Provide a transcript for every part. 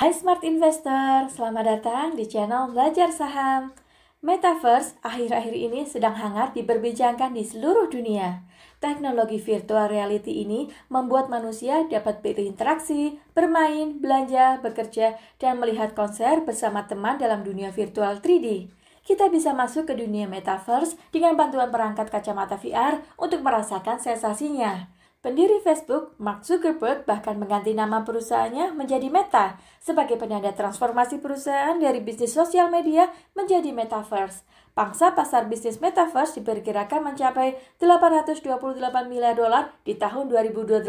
Hai Smart Investor, selamat datang di channel Belajar Saham. Metaverse akhir-akhir ini sedang hangat diperbincangkan di seluruh dunia. Teknologi virtual reality ini membuat manusia dapat berinteraksi, bermain, belanja, bekerja, dan melihat konser bersama teman dalam dunia virtual 3D. Kita bisa masuk ke dunia Metaverse dengan bantuan perangkat kacamata VR untuk merasakan sensasinya. Pendiri Facebook, Mark Zuckerberg, bahkan mengganti nama perusahaannya menjadi Meta sebagai penanda transformasi perusahaan dari bisnis sosial media menjadi Metaverse. Pangsa pasar bisnis Metaverse diperkirakan mencapai 828 miliar dolar di tahun 2028.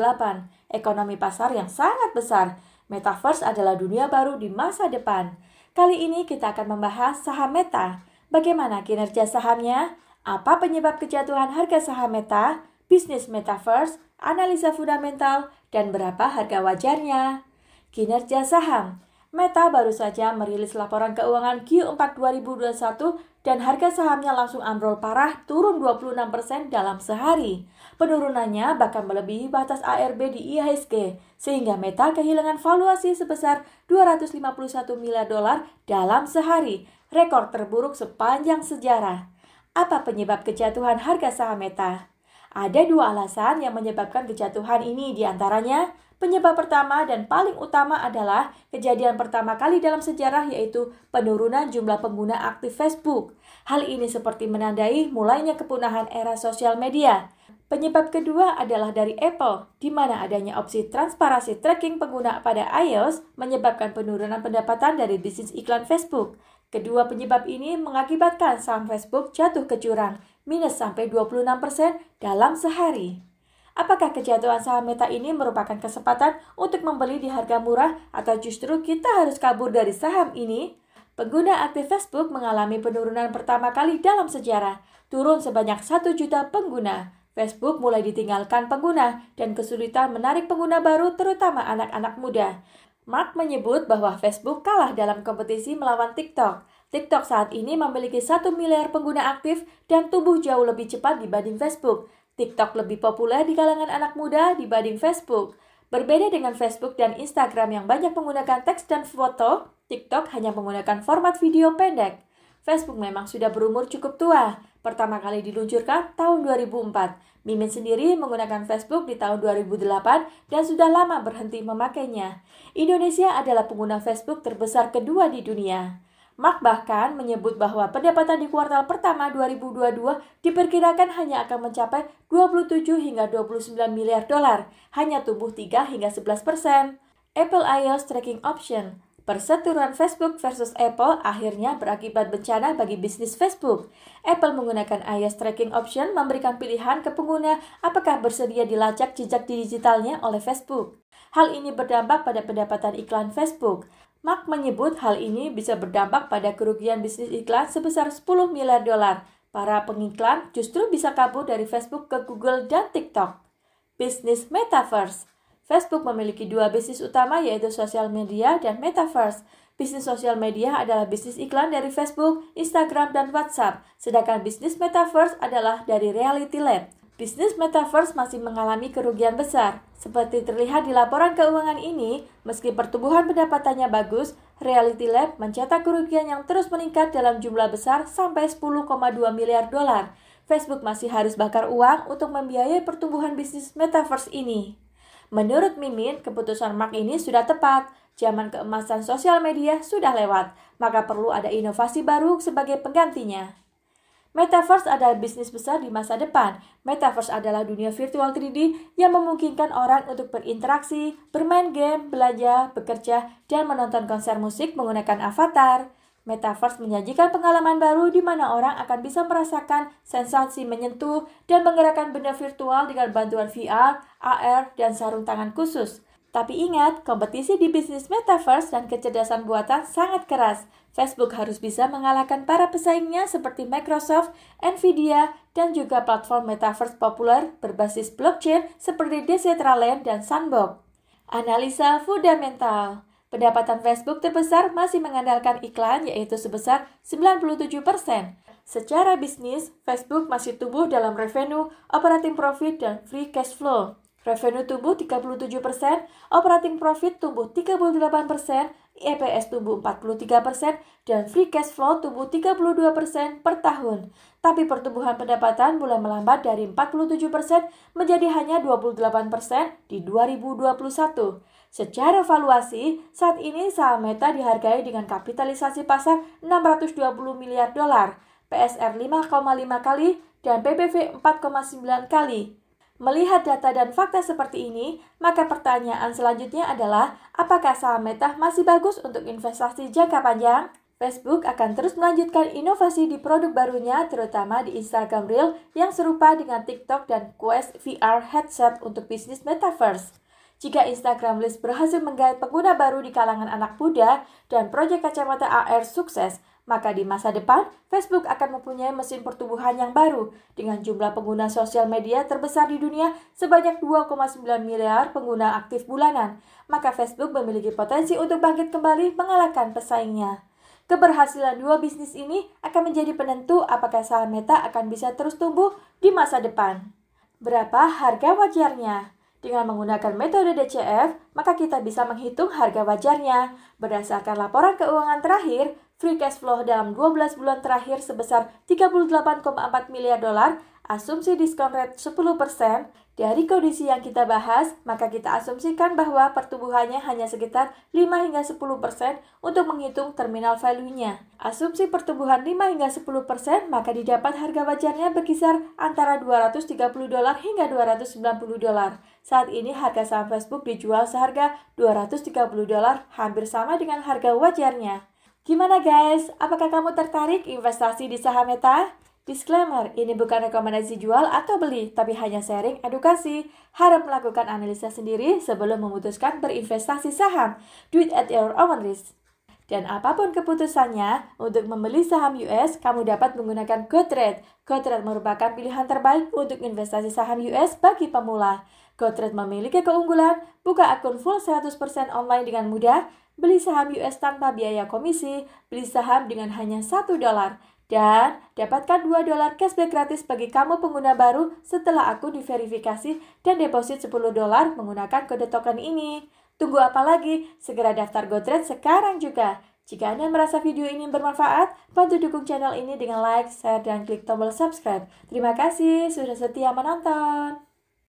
Ekonomi pasar yang sangat besar. Metaverse adalah dunia baru di masa depan. Kali ini kita akan membahas saham Meta. Bagaimana kinerja sahamnya? Apa penyebab kejatuhan harga saham Meta? Bisnis Metaverse, analisa fundamental, dan berapa harga wajarnya. Kinerja saham. Meta baru saja merilis laporan keuangan Q4 2021 dan harga sahamnya langsung ambrol parah, turun 26% dalam sehari. Penurunannya bahkan melebihi batas ARB di IHSG, sehingga Meta kehilangan valuasi sebesar 251 miliar dolar dalam sehari, rekor terburuk sepanjang sejarah. Apa penyebab kejatuhan harga saham Meta? Ada dua alasan yang menyebabkan kejatuhan ini, diantaranya penyebab pertama dan paling utama adalah kejadian pertama kali dalam sejarah, yaitu penurunan jumlah pengguna aktif Facebook. Hal ini seperti menandai mulainya kepunahan era sosial media. Penyebab kedua adalah dari Apple, di mana adanya opsi transparansi tracking pengguna pada iOS menyebabkan penurunan pendapatan dari bisnis iklan Facebook. Kedua penyebab ini mengakibatkan saham Facebook jatuh ke jurang, minus sampai 26% dalam sehari. Apakah kejatuhan saham Meta ini merupakan kesempatan untuk membeli di harga murah atau justru kita harus kabur dari saham ini? Pengguna aktif Facebook mengalami penurunan pertama kali dalam sejarah, turun sebanyak 1 juta pengguna. Facebook mulai ditinggalkan pengguna dan kesulitan menarik pengguna baru, terutama anak-anak muda. Mark menyebut bahwa Facebook kalah dalam kompetisi melawan TikTok. TikTok saat ini memiliki 1 miliar pengguna aktif dan tumbuh jauh lebih cepat dibanding Facebook. TikTok lebih populer di kalangan anak muda dibanding Facebook. Berbeda dengan Facebook dan Instagram yang banyak menggunakan teks dan foto, TikTok hanya menggunakan format video pendek. Facebook memang sudah berumur cukup tua. Pertama kali diluncurkan tahun 2004. Mimin sendiri menggunakan Facebook di tahun 2008 dan sudah lama berhenti memakainya. Indonesia adalah pengguna Facebook terbesar kedua di dunia. Mark bahkan menyebut bahwa pendapatan di kuartal pertama 2022 diperkirakan hanya akan mencapai 27 hingga 29 miliar dolar, hanya tumbuh 3 hingga 11%. Apple iOS Tracking Option. Perseteruan Facebook versus Apple akhirnya berakibat bencana bagi bisnis Facebook. Apple menggunakan iOS Tracking Option memberikan pilihan ke pengguna apakah bersedia dilacak jejak digitalnya oleh Facebook. Hal ini berdampak pada pendapatan iklan Facebook. Mark menyebut hal ini bisa berdampak pada kerugian bisnis iklan sebesar 10 miliar dolar. Para pengiklan justru bisa kabur dari Facebook ke Google dan TikTok. Bisnis Metaverse. Facebook memiliki dua bisnis utama, yaitu sosial media dan Metaverse. Bisnis sosial media adalah bisnis iklan dari Facebook, Instagram, dan WhatsApp, sedangkan bisnis Metaverse adalah dari Reality Lab. Bisnis Metaverse masih mengalami kerugian besar. Seperti terlihat di laporan keuangan ini, meski pertumbuhan pendapatannya bagus, Reality Lab mencetak kerugian yang terus meningkat dalam jumlah besar sampai 10,2 miliar dolar. Facebook masih harus bakar uang untuk membiayai pertumbuhan bisnis Metaverse ini. Menurut Mimin, keputusan Mark ini sudah tepat. Zaman keemasan sosial media sudah lewat, maka perlu ada inovasi baru sebagai penggantinya. Metaverse adalah bisnis besar di masa depan. Metaverse adalah dunia virtual 3D yang memungkinkan orang untuk berinteraksi, bermain game, belanja, bekerja, dan menonton konser musik menggunakan avatar. Metaverse menyajikan pengalaman baru di mana orang akan bisa merasakan sensasi menyentuh dan menggerakkan benda virtual dengan bantuan VR, AR, dan sarung tangan khusus. Tapi ingat, kompetisi di bisnis Metaverse dan kecerdasan buatan sangat keras. Facebook harus bisa mengalahkan para pesaingnya seperti Microsoft, Nvidia, dan juga platform Metaverse populer berbasis blockchain seperti Decentraland dan Sandbox. Analisa fundamental. Pendapatan Facebook terbesar masih mengandalkan iklan, yaitu sebesar 97%. Secara bisnis, Facebook masih tumbuh dalam revenue, operating profit, dan free cash flow. Revenue tumbuh 37%, operating profit tumbuh 38%, EPS tumbuh 43%, dan free cash flow tumbuh 32% per tahun. Tapi pertumbuhan pendapatan mulai melambat dari 47% menjadi hanya 28% di 2021. Secara valuasi, saat ini saham Meta dihargai dengan kapitalisasi pasar 620 miliar dolar, PSR 5,5 kali, dan PBV 4,9 kali. Melihat data dan fakta seperti ini, maka pertanyaan selanjutnya adalah, apakah saham Meta masih bagus untuk investasi jangka panjang? Facebook akan terus melanjutkan inovasi di produk barunya, terutama di Instagram Reel yang serupa dengan TikTok dan Quest VR headset untuk bisnis Metaverse. Jika Instagram Reels berhasil menggait pengguna baru di kalangan anak muda dan proyek kacamata AR sukses, maka di masa depan, Facebook akan mempunyai mesin pertumbuhan yang baru dengan jumlah pengguna sosial media terbesar di dunia sebanyak 2,9 miliar pengguna aktif bulanan. Maka Facebook memiliki potensi untuk bangkit kembali mengalahkan pesaingnya. Keberhasilan dua bisnis ini akan menjadi penentu apakah saham Meta akan bisa terus tumbuh di masa depan. Berapa harga wajarnya? Dengan menggunakan metode DCF, maka kita bisa menghitung harga wajarnya. Berdasarkan laporan keuangan terakhir, free cash flow dalam 12 bulan terakhir sebesar 38,4 miliar dolar, asumsi diskon rate 10%. Dari kondisi yang kita bahas, maka kita asumsikan bahwa pertumbuhannya hanya sekitar 5 hingga 10% untuk menghitung terminal value-nya. Asumsi pertumbuhan 5 hingga 10%, maka didapat harga wajarnya berkisar antara 230 dolar hingga 290 dolar. Saat ini harga saham Facebook dijual seharga 230 dolar, hampir sama dengan harga wajarnya. Gimana guys? Apakah kamu tertarik investasi di saham Meta? Disclaimer, ini bukan rekomendasi jual atau beli, tapi hanya sharing edukasi. Harap melakukan analisa sendiri sebelum memutuskan berinvestasi saham. Do it at your own risk. Dan apapun keputusannya, untuk membeli saham US, kamu dapat menggunakan GoTrade. GoTrade merupakan pilihan terbaik untuk investasi saham US bagi pemula. GoTrade memiliki keunggulan, buka akun full 100% online dengan mudah, beli saham US tanpa biaya komisi, beli saham dengan hanya $1, dan dapatkan $2 cashback gratis bagi kamu pengguna baru setelah akun diverifikasi dan deposit $10 menggunakan kode token ini. Tunggu apa lagi? Segera daftar GoTrade sekarang juga. Jika Anda merasa video ini bermanfaat, bantu dukung channel ini dengan like, share, dan klik tombol subscribe. Terima kasih sudah setia menonton.